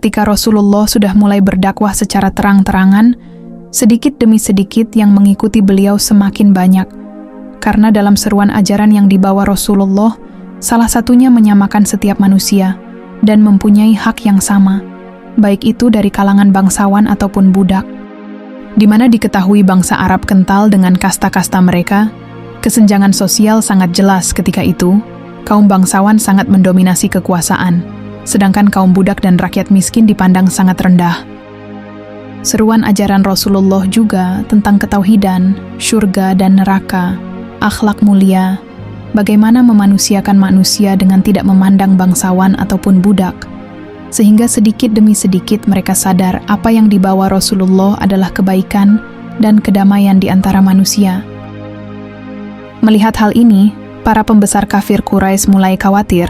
ketika Rasulullah sudah mulai berdakwah secara terang-terangan, sedikit demi sedikit yang mengikuti beliau semakin banyak. Karena dalam seruan ajaran yang dibawa Rasulullah, salah satunya menyamakan setiap manusia dan mempunyai hak yang sama, baik itu dari kalangan bangsawan ataupun budak. Di mana diketahui bangsa Arab kental dengan kasta-kasta mereka, kesenjangan sosial sangat jelas ketika itu. Kaum bangsawan sangat mendominasi kekuasaan, sedangkan kaum budak dan rakyat miskin dipandang sangat rendah. Seruan ajaran Rasulullah juga tentang ketauhidan, syurga dan neraka, akhlak mulia, bagaimana memanusiakan manusia dengan tidak memandang bangsawan ataupun budak, sehingga sedikit demi sedikit mereka sadar apa yang dibawa Rasulullah adalah kebaikan dan kedamaian di antara manusia. Melihat hal ini, para pembesar kafir Quraisy mulai khawatir.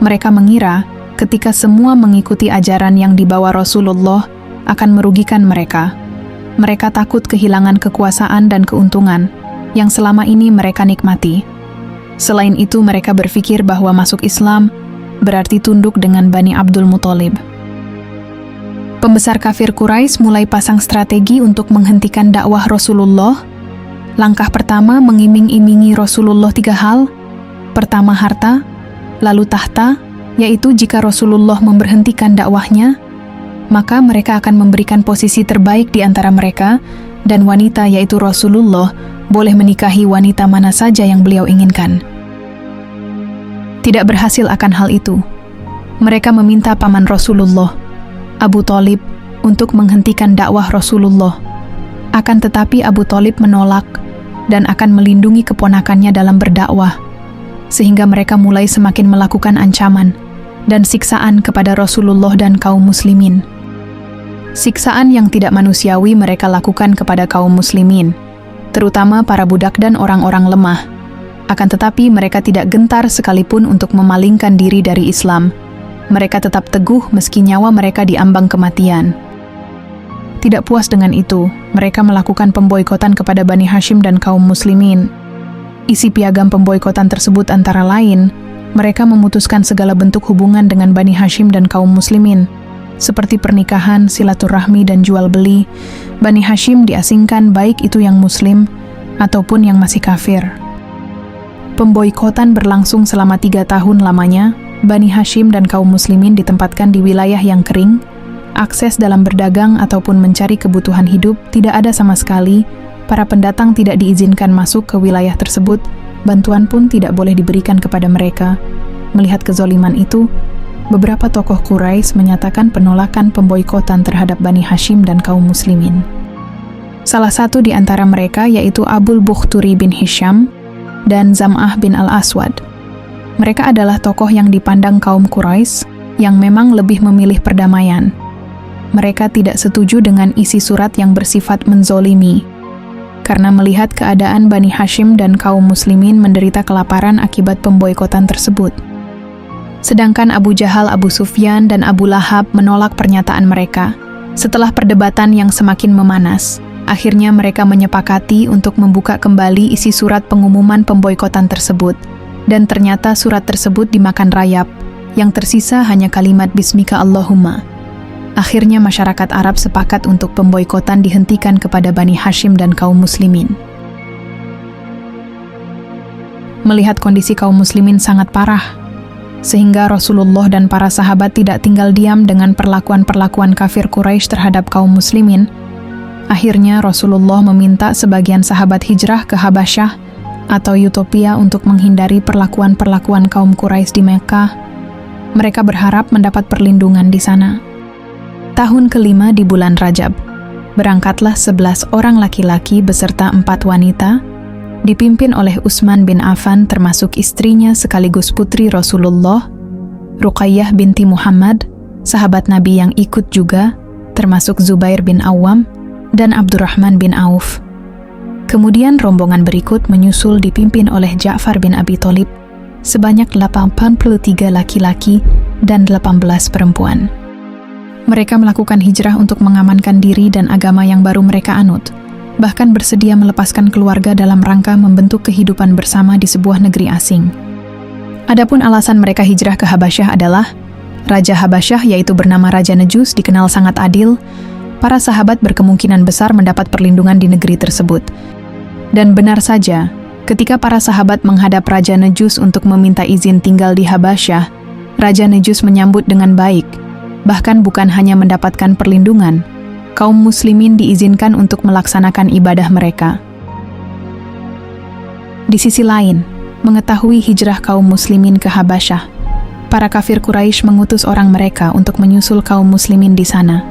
Mereka mengira ketika semua mengikuti ajaran yang dibawa Rasulullah akan merugikan mereka. Mereka takut kehilangan kekuasaan dan keuntungan yang selama ini mereka nikmati. Selain itu, mereka berpikir bahwa masuk Islam berarti tunduk dengan Bani Abdul Muthalib. Pembesar kafir Quraisy mulai pasang strategi untuk menghentikan dakwah Rasulullah. Langkah pertama mengiming-imingi Rasulullah 3 hal. Pertama harta, lalu tahta, yaitu jika Rasulullah memberhentikan dakwahnya, maka mereka akan memberikan posisi terbaik di antara mereka, dan wanita yaitu Rasulullah boleh menikahi wanita mana saja yang beliau inginkan. Tidak berhasil akan hal itu. Mereka meminta paman Rasulullah, Abu Thalib, untuk menghentikan dakwah Rasulullah. Akan tetapi Abu Thalib menolak dan akan melindungi keponakannya dalam berdakwah, sehingga mereka mulai semakin melakukan ancaman dan siksaan kepada Rasulullah dan kaum muslimin. Siksaan yang tidak manusiawi mereka lakukan kepada kaum muslimin, terutama para budak dan orang-orang lemah. Akan tetapi mereka tidak gentar sekalipun untuk memalingkan diri dari Islam. Mereka tetap teguh meski nyawa mereka diambang kematian. Tidak puas dengan itu, mereka melakukan pemboikotan kepada Bani Hashim dan kaum muslimin. Isi piagam pemboikotan tersebut antara lain, mereka memutuskan segala bentuk hubungan dengan Bani Hashim dan kaum muslimin, seperti pernikahan, silaturahmi, dan jual beli. Bani Hashim diasingkan baik itu yang muslim ataupun yang masih kafir. Pemboikotan berlangsung selama 3 tahun lamanya. Bani Hashim dan kaum muslimin ditempatkan di wilayah yang kering. Akses dalam berdagang ataupun mencari kebutuhan hidup tidak ada sama sekali. Para pendatang tidak diizinkan masuk ke wilayah tersebut. Bantuan pun tidak boleh diberikan kepada mereka. Melihat kezoliman itu, beberapa tokoh Quraisy menyatakan penolakan pemboikotan terhadap Bani Hashim dan kaum muslimin. Salah satu di antara mereka yaitu Abul Bukhturi bin Hisham dan Zam'ah bin Al-Aswad. Mereka adalah tokoh yang dipandang kaum Quraisy yang memang lebih memilih perdamaian. Mereka tidak setuju dengan isi surat yang bersifat menzolimi, karena melihat keadaan Bani Hashim dan kaum muslimin menderita kelaparan akibat pemboikotan tersebut. Sedangkan Abu Jahal, Abu Sufyan, dan Abu Lahab menolak pernyataan mereka. Setelah perdebatan yang semakin memanas, akhirnya mereka menyepakati untuk membuka kembali isi surat pengumuman pemboikotan tersebut, dan ternyata surat tersebut dimakan rayap, yang tersisa hanya kalimat Bismika Allahumma. Akhirnya masyarakat Arab sepakat untuk pemboikotan dihentikan kepada Bani Hashim dan kaum muslimin. Melihat kondisi kaum muslimin sangat parah, sehingga Rasulullah dan para sahabat tidak tinggal diam dengan perlakuan-perlakuan kafir Quraisy terhadap kaum muslimin. Akhirnya Rasulullah meminta sebagian sahabat hijrah ke Habasyah atau Utopia untuk menghindari perlakuan-perlakuan kaum Quraisy di Mekkah. Mereka berharap mendapat perlindungan di sana. Tahun kelima di bulan Rajab, berangkatlah 11 orang laki-laki beserta 4 wanita, dipimpin oleh Utsman bin Affan termasuk istrinya sekaligus putri Rasulullah, Ruqayyah binti Muhammad, sahabat Nabi yang ikut juga, termasuk Zubair bin Awam, dan Abdurrahman bin Auf. Kemudian rombongan berikut menyusul dipimpin oleh Ja'far bin Abi Thalib, sebanyak 83 laki-laki dan 18 perempuan. Mereka melakukan hijrah untuk mengamankan diri dan agama yang baru mereka anut, bahkan bersedia melepaskan keluarga dalam rangka membentuk kehidupan bersama di sebuah negeri asing. Adapun alasan mereka hijrah ke Habasyah adalah Raja Habasyah yaitu bernama Raja Nejus dikenal sangat adil. Para sahabat berkemungkinan besar mendapat perlindungan di negeri tersebut. Dan benar saja, ketika para sahabat menghadap Raja Nejus untuk meminta izin tinggal di Habasyah, Raja Nejus menyambut dengan baik. Bahkan bukan hanya mendapatkan perlindungan, kaum muslimin diizinkan untuk melaksanakan ibadah mereka. Di sisi lain, mengetahui hijrah kaum muslimin ke Habasyah, para kafir Quraisy mengutus orang mereka untuk menyusul kaum muslimin di sana.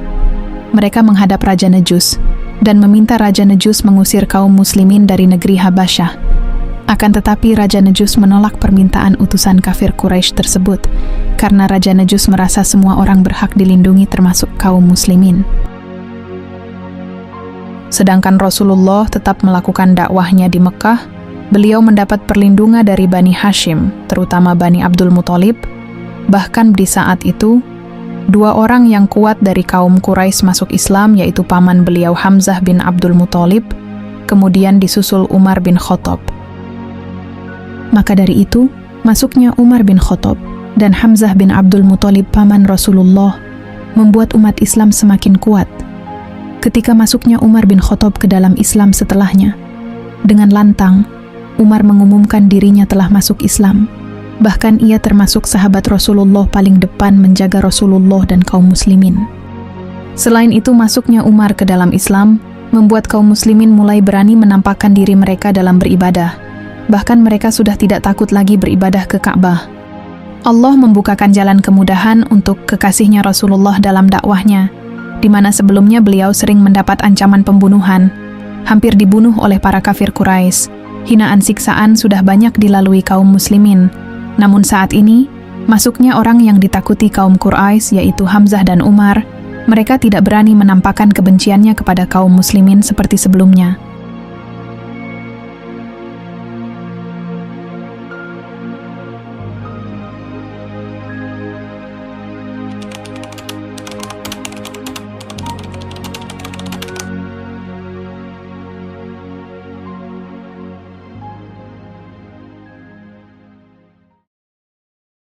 Mereka menghadap Raja Nejus dan meminta Raja Nejus mengusir kaum muslimin dari negeri Habasyah. Akan tetapi Raja Nejus menolak permintaan utusan kafir Quraisy tersebut karena Raja Nejus merasa semua orang berhak dilindungi termasuk kaum muslimin. Sedangkan Rasulullah tetap melakukan dakwahnya di Mekah, beliau mendapat perlindungan dari Bani Hashim, terutama Bani Abdul Muthalib. Bahkan di saat itu, 2 orang yang kuat dari kaum Quraisy masuk Islam, yaitu paman beliau Hamzah bin Abdul Muthalib, kemudian disusul Umar bin Khattab. Maka dari itu, masuknya Umar bin Khattab dan Hamzah bin Abdul Muthalib paman Rasulullah membuat umat Islam semakin kuat. Ketika masuknya Umar bin Khattab ke dalam Islam setelahnya, dengan lantang, Umar mengumumkan dirinya telah masuk Islam. Bahkan ia termasuk sahabat Rasulullah paling depan menjaga Rasulullah dan kaum muslimin. Selain itu, masuknya Umar ke dalam Islam membuat kaum muslimin mulai berani menampakkan diri mereka dalam beribadah. Bahkan mereka sudah tidak takut lagi beribadah ke Ka'bah. Allah membukakan jalan kemudahan untuk kekasihnya Rasulullah dalam dakwahnya, di mana sebelumnya beliau sering mendapat ancaman pembunuhan, hampir dibunuh oleh para kafir Quraisy. Hinaan siksaan sudah banyak dilalui kaum muslimin. Namun saat ini, masuknya orang yang ditakuti kaum Quraisy yaitu Hamzah dan Umar, mereka tidak berani menampakkan kebenciannya kepada kaum muslimin seperti sebelumnya.